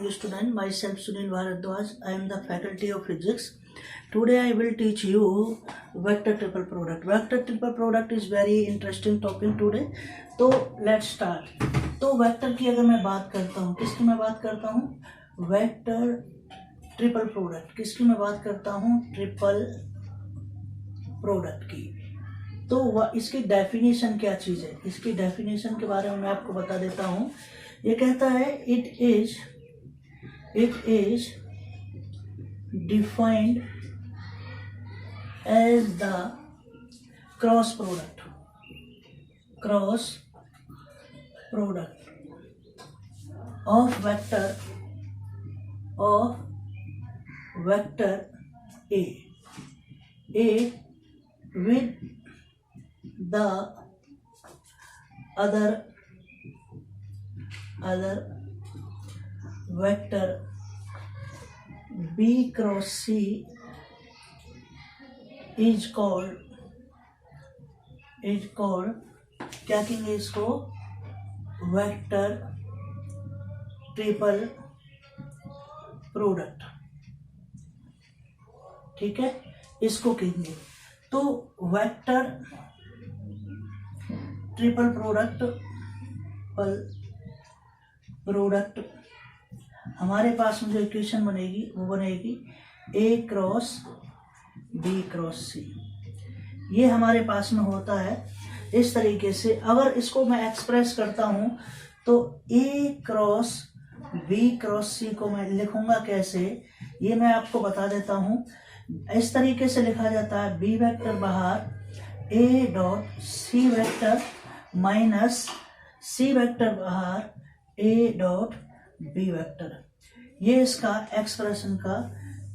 morning student, myself Sunil Bharadwaj. I am the faculty of physics. Today I will teach you vector triple product. Vector triple product is very interesting topic today. तो let's start. तो vector की अगर मैं बात करता हूँ, किसकी मैं बात करता हूँ? Vector triple product. किसकी मैं बात करता हूँ? ट्रिपल प्रोडक्ट की. तो इसकी डेफिनेशन क्या चीज़ है? इसकी डेफिनेशन के बारे में मैं आपको बता देता हूँ. ये कहता है it is defined as the cross product of vector A with the other vector B cross C is called क्या कहेंगे इसको? Vector triple product. ठीक है, इसको कहेंगे. तो वेक्टर ट्रिपल प्रोडक्ट हमारे पास में जो इक्वेशन बनेगी वो बनेगी ए क्रॉस बी क्रॉस सी. ये हमारे पास में होता है इस तरीके से. अगर इसको मैं एक्सप्रेस करता हूं तो ए क्रॉस बी क्रॉस सी को मैं लिखूंगा कैसे, ये मैं आपको बता देता हूं. इस तरीके से लिखा जाता है बी वेक्टर बाहर A dot C vector minus C vector बाहर ए डॉट बी वेक्टर. ये इसका एक्सप्रेशन का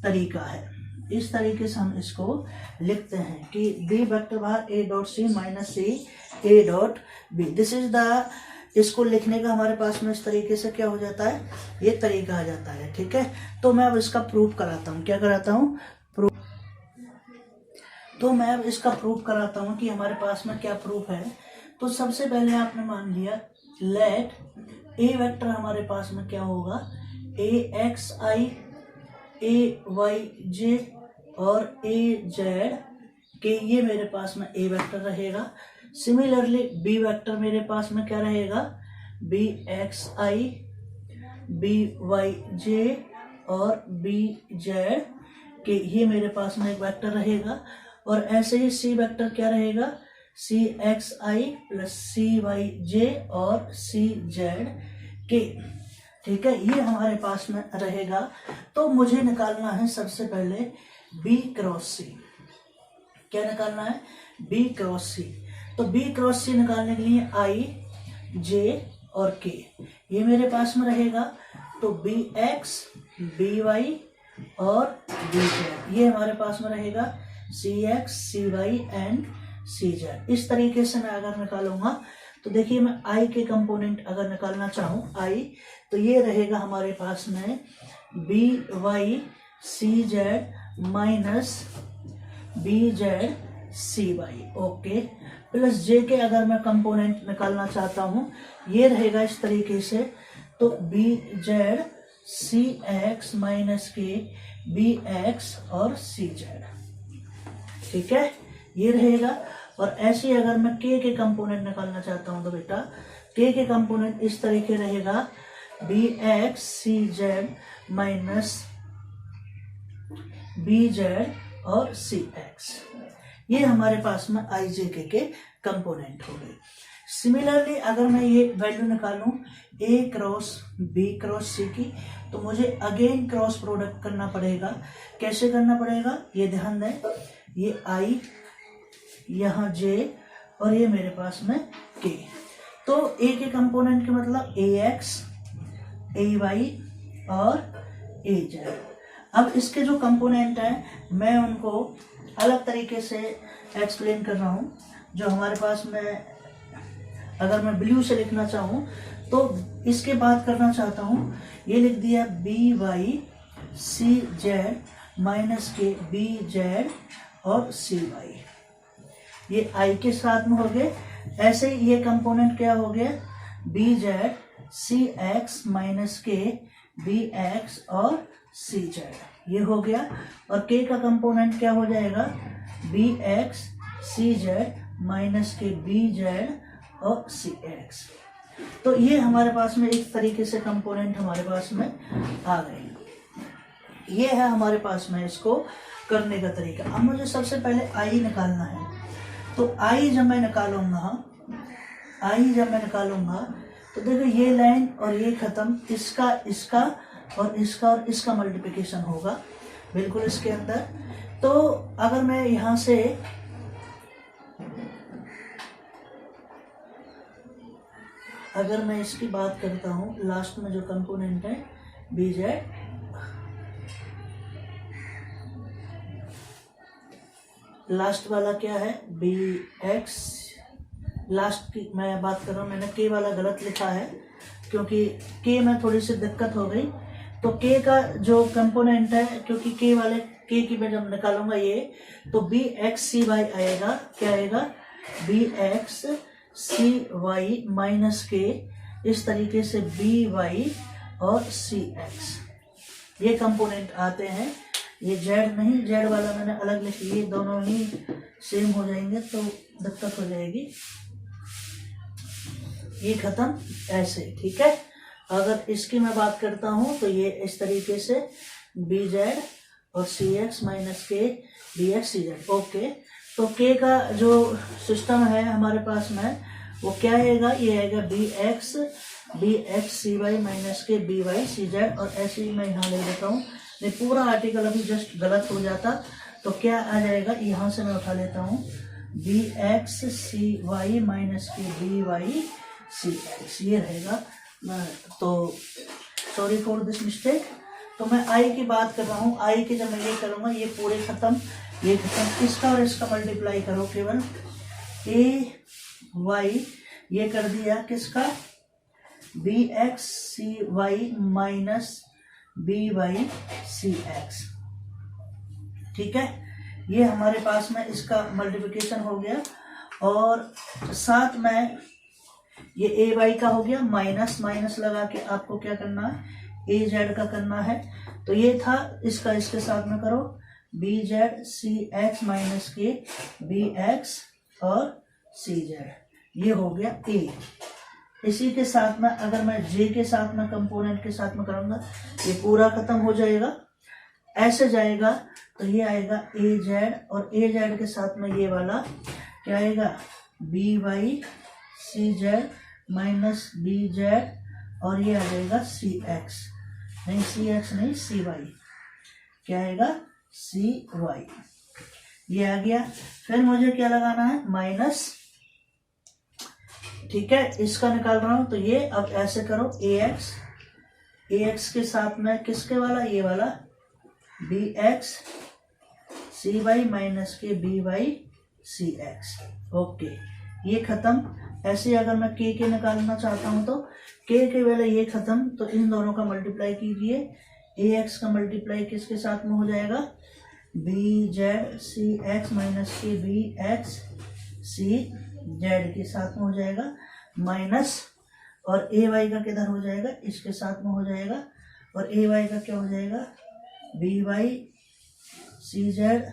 तरीका है. इस तरीके से हम इसको लिखते हैं कि बी वेक्टर बाहर A dot C minus C A dot B. This is the, इसको लिखने का हमारे पास में इस तरीके से क्या हो जाता है, ये तरीका आ जाता है. ठीक है, तो मैं अब इसका प्रूफ कराता हूँ. क्या कराता हूँ? तो मैं अब इसका प्रूफ कराता हूँ कि हमारे पास में क्या प्रूफ है. तो सबसे पहले आपने मान लिया लेट ए वेक्टर हमारे पास में क्या होगा, ए एक्स आई ए वाई जे और ए जेड के, ये मेरे पास में ए वेक्टर रहेगा. सिमिलरली बी वेक्टर मेरे पास में क्या रहेगा, बी एक्स आई बी वाई जे और बी जेड के, ये मेरे पास में एक वेक्टर रहेगा. और ऐसे ही सी वेक्टर क्या रहेगा, सी एक्स आई प्लस सी वाई जे और सी जेड के. ठीक है, ये हमारे पास में रहेगा. तो मुझे निकालना है सबसे पहले बी क्रॉस सी. क्या निकालना है? बी क्रॉस सी. तो बी क्रॉस सी निकालने के लिए आई जे और के ये मेरे पास में रहेगा. तो बी एक्स बी वाई और बी जेड ये हमारे पास में रहेगा, c x C y and c z. इस तरीके से मैं अगर निकालूंगा तो देखिए, मैं आई के कंपोनेंट अगर निकालना चाहूँ आई, तो ये रहेगा हमारे पास में b Y C Z minus B Z c y. Okay, plus j के अगर मैं कंपोनेंट निकालना चाहता हूँ, ये रहेगा इस तरीके से. तो B Z C x minus के बी एक्स और सी जेड. ठीक है, ये रहेगा. और ऐसे अगर मैं के कंपोनेंट निकालना चाहता हूं तो बेटा के कंपोनेंट इस तरीके रहेगा, बी एक्स सी जेड माइनस बी जेड और सी एक्स. ये हमारे पास में आई जे के कंपोनेंट हो गए. सिमिलरली अगर मैं ये वैल्यू निकालूं ए क्रॉस बी क्रॉस सी की, तो मुझे अगेन क्रॉस प्रोडक्ट करना पड़ेगा. कैसे करना पड़ेगा, ये ध्यान दें. ये आई, यहाँ जे और ये मेरे पास में के. तो ए के कंपोनेंट के मतलब ए एक्स ए वाई और ए जेड. अब इसके जो कंपोनेंट हैं मैं उनको अलग तरीके से एक्सप्लेन कर रहा हूँ. जो हमारे पास में अगर मैं ब्लू से लिखना चाहूँ तो इसके बात करना चाहता हूँ, ये लिख दिया B Y C Z minus के बी जेड और सी वाई. ये आई के साथ में हो गए. ऐसे ही ये कंपोनेंट क्या हो गया, B Z C x minus के बी एक्स और सी जेड, ये हो गया। और के का कंपोनेंट क्या हो जाएगा, बी एक्स सी जेड माइनस के बी जेड और सी एक्स। तो ये हमारे पास में एक तरीके से कंपोनेंट हमारे पास में आ गए। ये है हमारे पास में इसको करने का तरीका। अब मुझे सबसे पहले आई निकालना है। तो आई जब मैं निकालूंगा तो देखो ये लाइन और ये खत्म, इसका इसका और इसका मल्टीप्लिकेशन होगा बिल्कुल इसके अंदर। तो अगर मैं यहां से अगर मैं इसकी बात करता हूं, लास्ट में जो कंपोनेंट है बी जेड, लास्ट वाला क्या है बी एक्स, लास्ट की मैं बात कर रहा हूँ, मैंने के वाला गलत लिखा है क्योंकि के में थोड़ी सी दिक्कत हो गई। तो के का जो कंपोनेंट है, क्योंकि के की मैं जब निकालूंगा ये, तो बी एक्स सी वाई आएगा। क्या आएगा, बी एक्स सी वाई माइनस के, इस तरीके से बी वाई और सी एक्स, ये कंपोनेंट आते हैं। ये जेड नहीं, जेड वाला मैंने अलग लिखी, ये दोनों ही सेम हो जाएंगे तो दिक्कत हो जाएगी। ये खत्म ऐसे, ठीक है। अगर इसकी मैं बात करता हूं तो ये इस तरीके से बी जेड और सी एक्स माइनस के बी एक्स सी जेड। ओके, तो के का जो सिस्टम है हमारे पास में वो क्या आएगा, ये आएगा बी एक्स सी वाई माइनस के बी वाई सी जेड। और ऐसे ही मैं यहाँ ले लेता हूँ, नहीं पूरा आर्टिकल अभी जस्ट गलत हो जाता, तो क्या आ जाएगा, यहाँ से मैं उठा लेता हूँ बी एक्स सी वाई माइनस के बी वाई सी एक्स, ये रहेगा। तो सॉरी फॉर दिस मिस्टेक। तो मैं आई की बात कर रहा हूँ, आई की जब मैं ये करूँगा ये पूरे खत्म, ये खत्म, इसका और इसका मल्टीप्लाई करो, केवल ए वाई ये कर दिया किसका, बी एक्स सी Y minus b Y C x, ठीक है। ये हमारे पास में इसका मल्टीप्लिकेशन हो गया। और साथ में ये ए वाई का हो गया, माइनस लगा के आपको क्या करना है, ए जेड का करना है। तो ये था, इसका इसके साथ में करो, B Z C x minus के बी एक्स और सी जेड, ये हो गया ए। इसी के साथ में अगर मैं जे के साथ में कंपोनेंट के साथ में करूंगा, ये पूरा खत्म हो जाएगा, ऐसे जाएगा। तो ये आएगा ए जेड, और ए जेड के साथ में ये वाला क्या आएगा, B Y C Z minus B Z, और ये आ जाएगा सी एक्स नहीं सी वाई, क्या आएगा सी वाई, ये आ गया। फिर मुझे क्या लगाना है, माइनस, ठीक है, इसका निकाल रहा हूं। तो ये अब ऐसे करो, ए एक्स के साथ में किसके वाला, ये वाला बी एक्स सी वाई माइनस के B Y C X. Okay, ये खत्म। ऐसे अगर मैं के निकालना चाहता हूं तो के वाला ये खत्म, तो इन दोनों का मल्टीप्लाई कीजिए। ए एक्स का मल्टीप्लाई किसके साथ में हो जाएगा, B Z C x minus के बी एक्स सी जेड के साथ में हो जाएगा, माइनस, और ए वाई का किधर हो जाएगा, इसके साथ में हो जाएगा। और ए वाई का क्या हो जाएगा, B Y C Z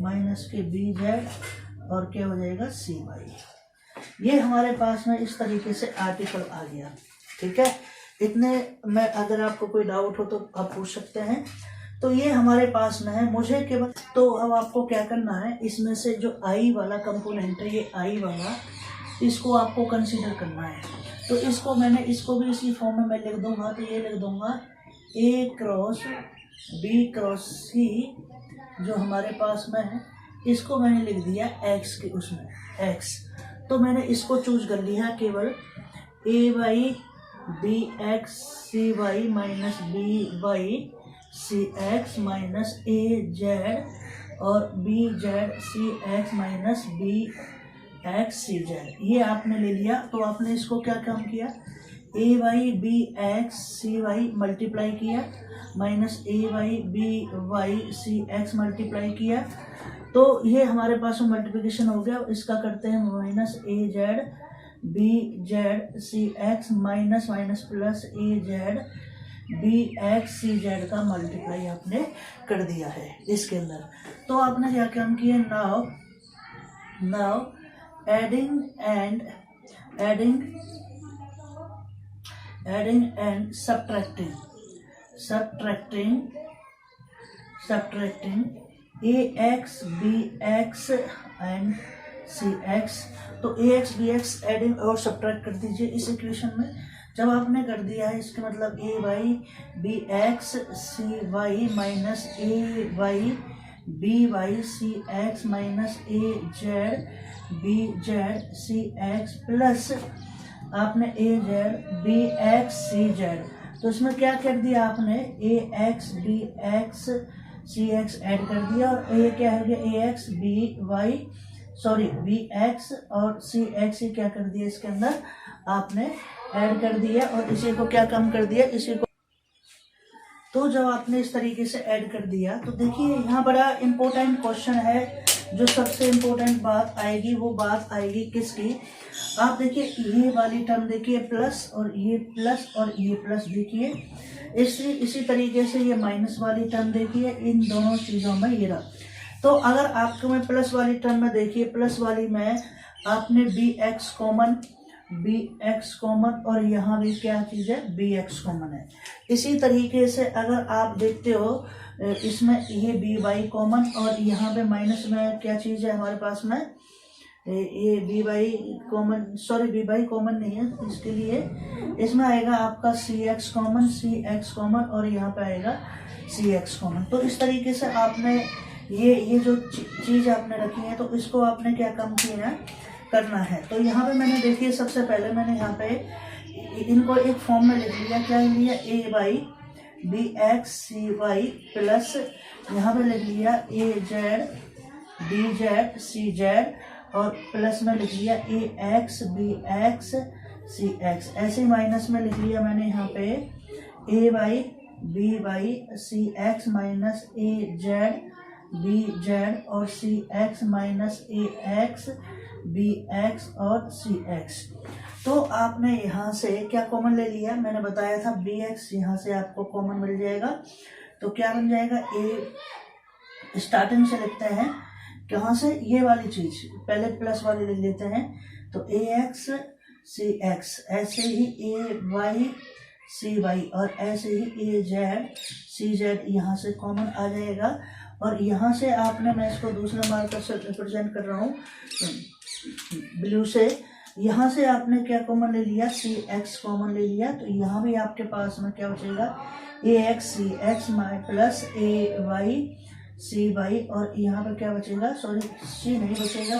minus के बी जेड, और क्या हो जाएगा सी वाई। ये हमारे पास में इस तरीके से आर्टिकल आ गया, ठीक है। इतने में अगर आपको कोई डाउट हो तो आप पूछ सकते हैं। तो ये हमारे पास में है, मुझे केवल, तो अब आपको क्या करना है, इसमें से जो आई वाला कंपोनेंट है, ये आई वाला, इसको आपको कंसीडर करना है। तो इसको मैंने इसको भी इसी फॉर्म में मैं लिख दूंगा। तो ये लिख दूंगा ए क्रॉस बी क्रॉस सी, जो हमारे पास में है, इसको मैंने लिख दिया एक्स के उसमें एक्स। तो मैंने इसको चूज कर लिया केवल a Y B x C Y minus b Y C x minus A z और b Z C x minus b x सी जेड, ये आपने ले लिया। तो आपने इसको क्या काम किया, a Y B x C y multiply किया minus a Y B Y C x multiply किया। तो ये हमारे पास मल्टीप्लिकेशन हो गया। इसका करते हैं minus A Z B Z C x minus minus plus a Z b x C z का मल्टीप्लाई आपने कर दिया है इसके अंदर। तो आपने क्या काम किया, now adding and subtracting ax bx and cx। तो ax bx एडिंग और सब्ट्रैक्ट कर दीजिए इस इक्वेशन में। जब आपने कर दिया है इसके मतलब a y B x C Y minus a Y B Y C x minus A Z B Z C x plus आपने a Z b x C z. तो इसमें क्या कर दिया आपने, a x B x C x add कर दिया और ये क्या हो गया, a x b y B x और सी एक्स, ये क्या कर दिया इसके अंदर आपने ऐड कर दिया और इसी को क्या कम कर दिया, इसी को। तो जब आपने इस तरीके से ऐड कर दिया तो देखिए यहाँ बड़ा इंपॉर्टेंट क्वेश्चन है, जो सबसे इम्पोर्टेंट बात आएगी वो बात आएगी किसकी, आप देखिए ये वाली टर्म देखिए प्लस और ये प्लस देखिए, इसी तरीके से ये माइनस वाली टर्म देखिए, इन दोनों चीज़ों में ये रहा। तो अगर आपको मैं प्लस वाली टर्म में देखिए, प्लस वाली में आपने बी एक्स कॉमन और यहाँ भी क्या चीज़ है, बी एक्स कॉमन है। इसी तरीके से अगर आप देखते हो इसमें ये बी वाई कॉमन और यहाँ पे माइनस में क्या चीज़ है हमारे पास में, ये B Y common, B Y common नहीं है, इसके लिए इसमें आएगा आपका सी एक्स कॉमन और यहाँ पे आएगा सी एक्स कॉमन। तो इस तरीके से आपने ये जो चीज़ आपने रखी है तो इसको आपने क्या कम किया है, करना है। तो यहाँ पे मैंने देखिए सबसे पहले मैंने यहाँ पे इनको एक फॉर्म में लिख लिया, क्या लिया, A Y B x C Y plus यहाँ पे लिख लिया A Z B Z C Z और प्लस में लिख लिया A x B x C X. ऐसे माइनस में लिख लिया मैंने यहाँ पे A Y B Y C x minus A Z B Z और सी x minus A x B x और सी एक्स। तो आपने यहाँ से क्या कॉमन ले लिया, मैंने बताया था बी एक्स यहाँ से आपको कॉमन मिल जाएगा। तो क्या बन जाएगा, ए स्टार्टिंग से लिखते हैं कहाँ से, ये वाली चीज पहले प्लस वाली ले लेते हैं। तो ए एक्स सी एक्स, ऐसे ही ए वाई सी वाई और ऐसे ही ए जेड सी जेड यहाँ से कॉमन आ जाएगा। और यहाँ से आपने, मैं इसको दूसरे मार्कर से रिप्रेजेंट कर रहा हूँ ब्लू से, यहाँ से आपने क्या कॉमन ले लिया, सी एक्स कॉमन ले लिया। तो यहाँ भी आपके पास में क्या बचेगा, ए एक्स सी एक्स प्लस ए वाई सी वाई और यहाँ पर क्या बचेगा, सी नहीं बचेगा,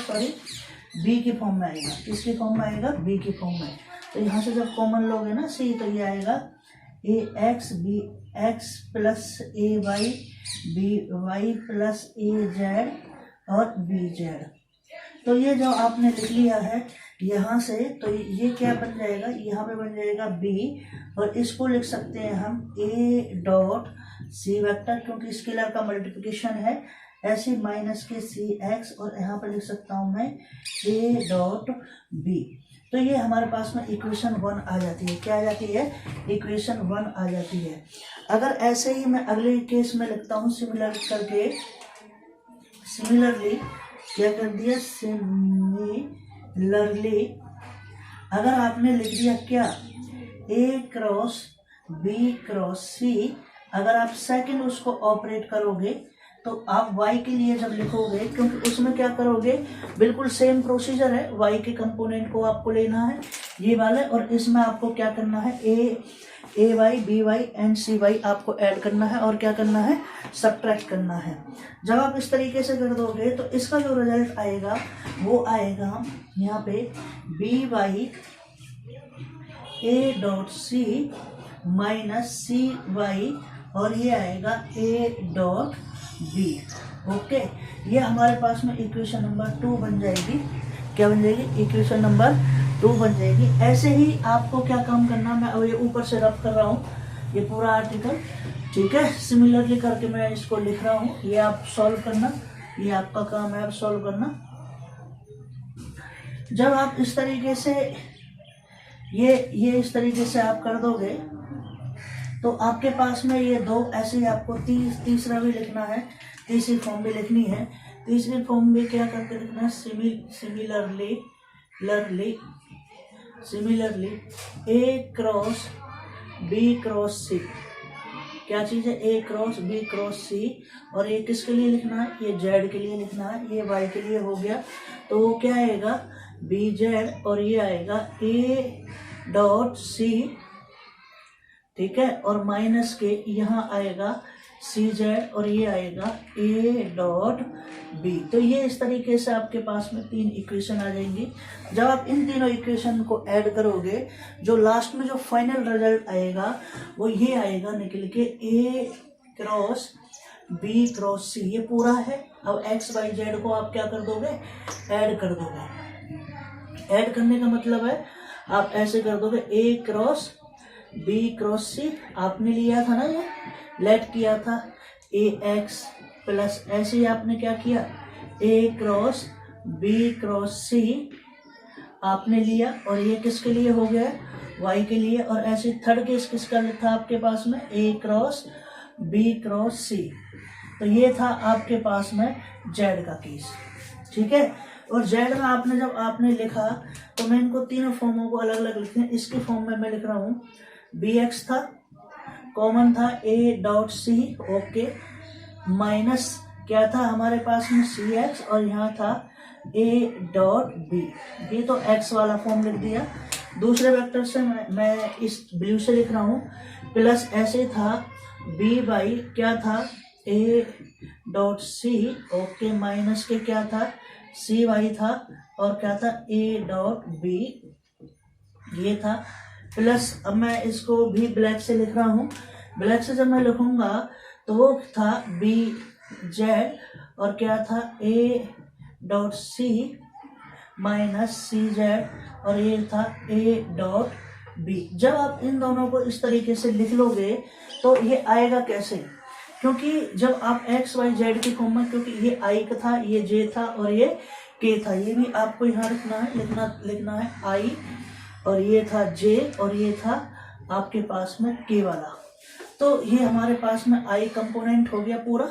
बी की फॉर्म में आएगा। किसकी फॉर्म में आएगा, बी की फॉर्म में। तो यहाँ से जब कॉमन लोगे ना सी, तो ये आएगा ए x B x plus A Y B Y plus a z और बी जेड। तो ये जो आपने लिख लिया है यहाँ से, तो ये क्या बन जाएगा, यहाँ पे बन जाएगा बी और इसको लिख सकते हैं हम ए डॉट सी वेक्टर, क्योंकि स्केलर का मल्टीप्लिकेशन है, ऐसे माइनस के सी एक्स और यहाँ पर लिख सकता हूँ मैं ए डॉट बी। तो ये हमारे पास में इक्वेशन 1 आ जाती है। क्या आ जाती है, इक्वेशन 1 आ जाती है। अगर ऐसे ही मैं अगले केस में लिखता हूँ सिमिलर करके, सिमिलरली क्या कर दिया, सिमिलरली अगर आपने लिख दिया क्या, ए क्रॉस बी क्रॉस सी, अगर आप सेकंड उसको ऑपरेट करोगे तो आप y के लिए जब लिखोगे, क्योंकि उसमें क्या करोगे, बिल्कुल सेम प्रोसीजर है, y के कंपोनेंट को आपको लेना है ये वाले, और इसमें आपको क्या करना है, A Y B Y and C Y आपको ऐड करना है और क्या करना है, सब्ट्रैक्ट करना है। जब आप इस तरीके से कर दोगे तो इसका जो रिजल्ट आएगा वो आएगा यहाँ पे B Y A dot C minus C Y और ये आएगा ए डॉट बी। ओके, ये हमारे पास में इक्वेशन नंबर 2 बन जाएगी। क्या बन जाएगी, इक्वेशन नंबर 2 बन जाएगी। ऐसे ही आपको क्या काम करना, मैं अब ये ऊपर से रफ कर रहा हूँ ये पूरा आर्टिकल, ठीक है, सिमिलरली करके मैं इसको लिख रहा हूँ, ये आप सॉल्व करना, ये आपका काम है, आप सॉल्व करना। जब आप इस तरीके से ये इस तरीके से आप कर दोगे तो आपके पास में ये दो ऐसे ही आपको तीसरा भी लिखना है, तीसरी फॉर्म भी लिखनी है। तीसरी फॉर्म भी क्या करके लिखना है, सिमिलरली ए क्रॉस बी क्रॉस सी। क्या चीज़ है, ए क्रॉस बी क्रॉस सी। और ये किसके लिए लिखना है, ये जेड के लिए लिखना है, ये वाई के लिए हो गया। तो वो क्या आएगा, बी जेड, और ये आएगा ए डॉट सी, ठीक है, और माइनस के यहाँ आएगा सी जेड, और ये आएगा ए डॉट बी। तो ये इस तरीके से आपके पास में 3 इक्वेशन आ जाएंगी। जब आप इन तीनों इक्वेशन को ऐड करोगे, जो लास्ट में जो फाइनल रिजल्ट आएगा वो ये आएगा निकल के ए क्रॉस बी क्रॉस सी। ये पूरा है। अब एक्स वाई जेड को आप क्या कर दोगे, ऐड कर दोगे। ऐड करने का मतलब है आप ऐसे कर दोगे, ए क्रॉस बी क्रॉस सी आपने लिया था ना, ये लेट किया था ए एक्स प्लस, ऐसे ही आपने क्या किया, ए क्रॉस बी क्रॉस सी आपने लिया, और ये किसके लिए हो गया, वाई के लिए। और ऐसे थर्ड केस किसका था आपके पास में, ए क्रॉस बी क्रॉस सी। तो ये था आपके पास में जेड का केस, ठीक है। और जेड में आपने जब आपने लिखा तो मैं इनको तीनों फॉर्मों को अलग अलग लिखते हैं। इसके फॉर्म में मैं लिख रहा हूँ, बी एक्स था, कॉमन था A dot C, okay, minus क्या था हमारे पास में सी एक्स, और यहाँ था ए डॉट बी। ये तो एक्स वाला फॉर्म लिख दिया। दूसरे वेक्टर से मैं इस ब्लू से लिख रहा हूँ, प्लस ऐसे था बी बाई क्या था, A dot C, okay, minus के क्या था, सी वाई था, और क्या था, ए डॉट बी, ये था, प्लस अब मैं इसको भी ब्लैक से लिख रहा हूँ। ब्लैक से जब मैं लिखूंगा तो वो था बी जेड, और क्या था, A dot C minus C Z, और ये था ए डॉट बी। जब आप इन दोनों को इस तरीके से लिख लोगे तो ये आएगा कैसे, क्योंकि जब आप एक्स वाई जेड की फॉर्म में, क्योंकि ये आई का था, ये जे था, और ये के था, ये भी आपको यहाँ लिखना है आई, और ये था जे, और ये था आपके पास में के वाला। तो ये हमारे पास में आई कंपोनेंट हो गया पूरा,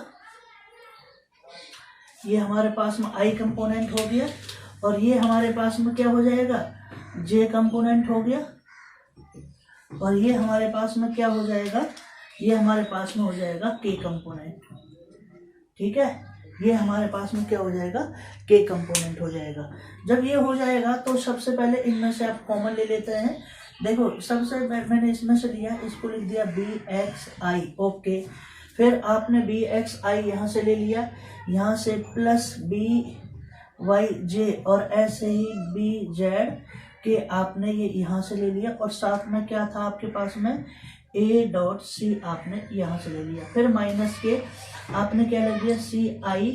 ये हमारे पास में आई कंपोनेंट हो गया, और ये हमारे पास में क्या हो जाएगा, जे कंपोनेंट हो गया, और ये हमारे पास में क्या हो जाएगा, ये हमारे पास में हो जाएगा के कंपोनेंट, ठीक है। ये हमारे पास में क्या हो जाएगा, के कंपोनेंट हो जाएगा। जब ये हो जाएगा तो सबसे पहले इनमें से आप कॉमन ले लेते हैं। देखो सबसे मैंने इसमें से लिया, इसको लिख दिया बी एक्स आई, ओके। फिर आपने बी एक्स आई यहाँ से ले लिया, यहाँ से प्लस बी वाई जे, और ऐसे ही बी जेड के आपने ये यहाँ से ले लिया, और साथ में क्या था आपके पास में, ए डॉट सी आपने यहाँ से ले लिया। फिर माइनस के आपने क्या ले लिया, सी आई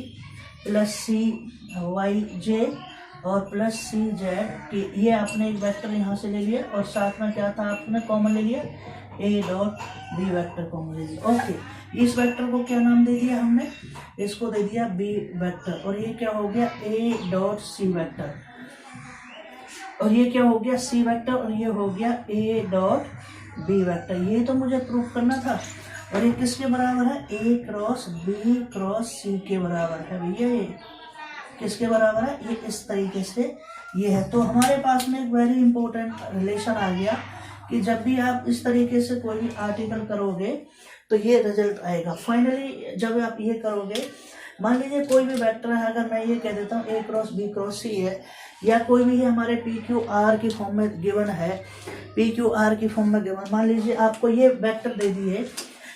प्लस सी वाई जे और प्लस सी जेड के, ये आपने एक वेक्टर यहाँ से ले लिया, और साथ में क्या था आपने कॉमन ले लिया, A dot B vector common ले लिया, ओके। इस वेक्टर को क्या नाम दे दिया हमने, इसको दे दिया बी वेक्टर, और ये क्या हो गया, ए डॉट सी वेक्टर, और ये क्या हो गया, सी वेक्टर, और ये हो गया ए डॉट बी वेक्टर। ये तो मुझे प्रूफ करना था। और ये किसके बराबर है, ए क्रॉस बी क्रॉस सी के बराबर है भैया। ये किसके बराबर है, ये इस तरीके से ये है। तो हमारे पास में एक वेरी इंपॉर्टेंट रिलेशन आ गया कि जब भी आप इस तरीके से कोई भी आर्टिकल करोगे तो ये रिजल्ट आएगा। फाइनली जब आप ये करोगे, मान लीजिए कोई भी वेक्टर है, अगर मैं ये कह देता हूँ ए क्रॉस बी क्रॉस सी है, या कोई भी हमारे पी क्यू आर की फॉर्म में गिवन है, पी क्यू आर की फॉर्म में गिवन, मान लीजिए आपको ये वेक्टर दे दिए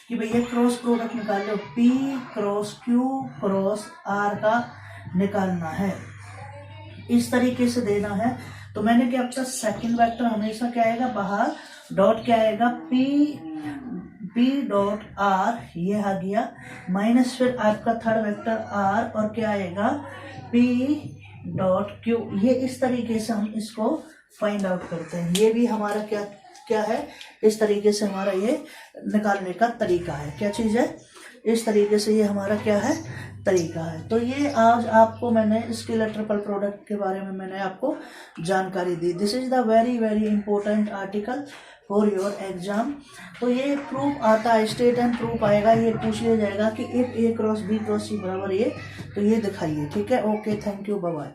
कि भैया क्रॉस प्रोडक्ट निकाल लो, P cross Q cross R का निकालना है, इस तरीके से देना है। तो मैंने क्या आपका सेकंड वेक्टर हमेशा क्या आएगा, बाहर डॉट क्या आएगा, पी डॉट आर, ये आ गया, माइनस फिर आपका थर्ड वेक्टर आर, और क्या आएगा, पी डॉट क्यू। ये इस तरीके से हम इसको फाइंड आउट करते हैं। ये भी हमारा क्या है, इस तरीके से हमारा ये निकालने का तरीका है। क्या चीज़ है, इस तरीके से ये हमारा क्या है, तरीका है। तो ये आज आपको मैंने स्केलर ट्रिपल प्रोडक्ट के बारे में मैंने आपको जानकारी दी। This is the very very important article for your exam. तो ये प्रूफ आता है, स्टेटमेंट प्रूफ आएगा, ये पूछ लिया जाएगा कि if A cross B cross C बराबर ये, तो ये दिखाइए। ठीक है, okay, thank you, bye bye.